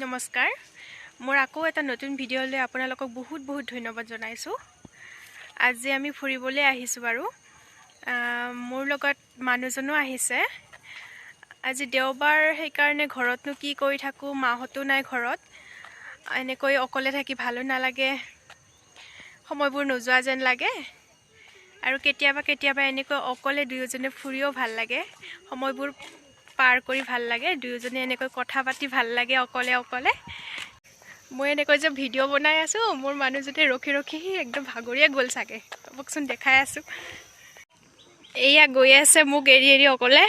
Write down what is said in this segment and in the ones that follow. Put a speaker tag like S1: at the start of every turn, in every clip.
S1: নমস্কাৰ মোৰ আকৌ এটা নতুন ভিডিঅ' লৈ আপোনালোকক বহুত ধন্যবাদ জনাইছো। আজি আমি ফুৰিবলৈ আহিছো বাৰু। মোৰ লগত মানুহজনো আহিছে। আজি দেওবাৰ সেই কাৰণে ঘৰতনো কি কৰি থাকো, মাহতো নাই ঘৰত। এনেকৈ অকলে থাকি ভালো নালাগে, সময়বোৰ নোযোৱা যেন লাগে। আৰু কেতিয়াবা এনেকৈ অকলে দুয়োজনে ফুৰিও ভাল লাগে, সময়বোৰ পাৰ কৰি ভাল লাগে, দুয়োজনে এনেকৈ কথা পাতি ভাল লাগে অকলে। মই এনেকৈ যে ভিডিঅ' বনাই আছো, মোৰ মানুহজনে ৰখি একদম ভাগৰিয়ে গ'ল চাগে। বকচোন দেখাই আছো, এয়া গৈ আছে মোক এৰি অকলে।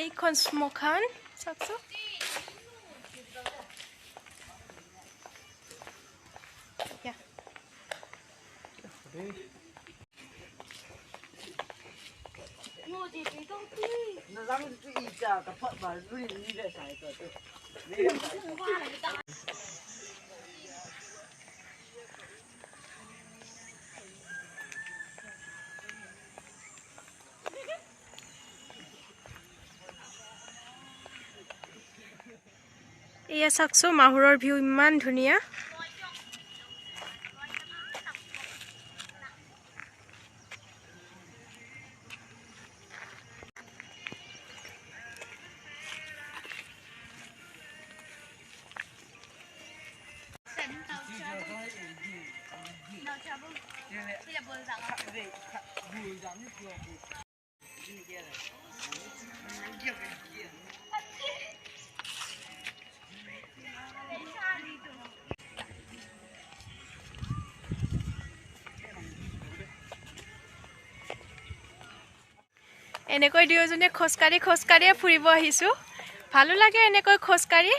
S1: এইখন শ্মশান চাওকচোন। এয়া চাওকচোন, মাহুৰৰ ভিউ ইমান ধুনীয়া। এনেকৈ দুয়োজনে খোজকাঢ়িয়ে ফুৰিব আহিছো। ভালো লাগে এনেকৈ খোজকাঢ়ি।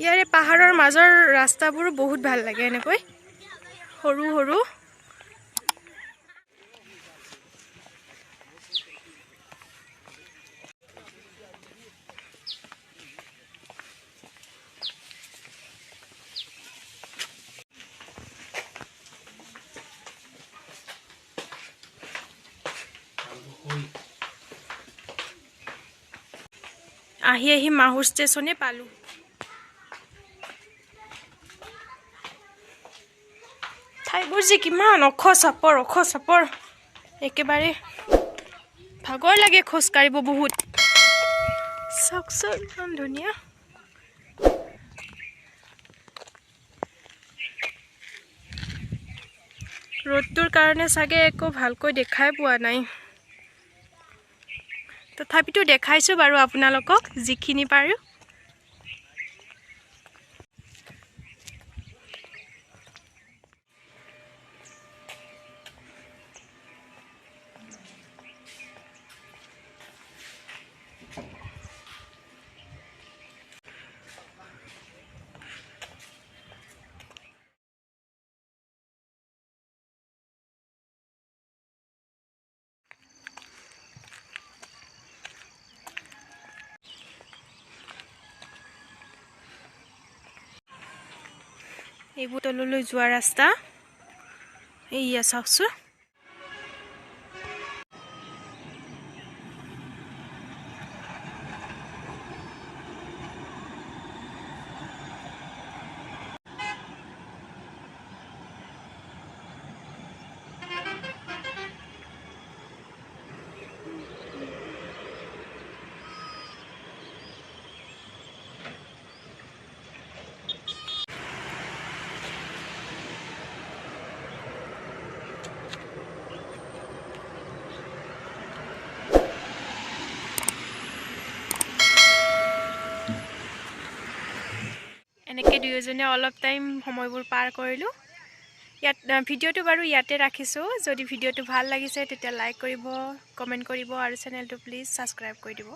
S1: ইয়াৰে পাহাৰৰ মাজৰ ৰাস্তাবোৰো বহুত ভাল লাগে, এনেকৈ সৰু আহি মাহুৰ ষ্টেচনে পালো। ঠাইবোৰ যে কিমান ওখ চাপৰ, একেবাৰে ভাগৰ লাগে খোজ কাঢ়িব বহুত। চাওকচোন ইমান ধুনীয়া। ৰ'দটোৰ কাৰণে চাগে একো ভালকৈ দেখাই পোৱা নাই, তথাপিতো দেখাইছো বাৰু আপোনালোকক যিখিনি পাৰো। এইবোৰ তললৈ যোৱা ৰাস্তা, এইয়া চাওকচোন। এনেকৈ দুয়োজনে অলপ টাইম সময়বোৰ পাৰ কৰিলোঁ। ভিডিঅ'টো বাৰু ইয়াতে ৰাখিছোঁ। যদি ভিডিঅ'টো ভাল লাগিছে তেতিয়া লাইক কৰিব, কমেণ্ট কৰিব আৰু চেনেলটো প্লিজ ছাবস্ক্ৰাইব কৰি দিব।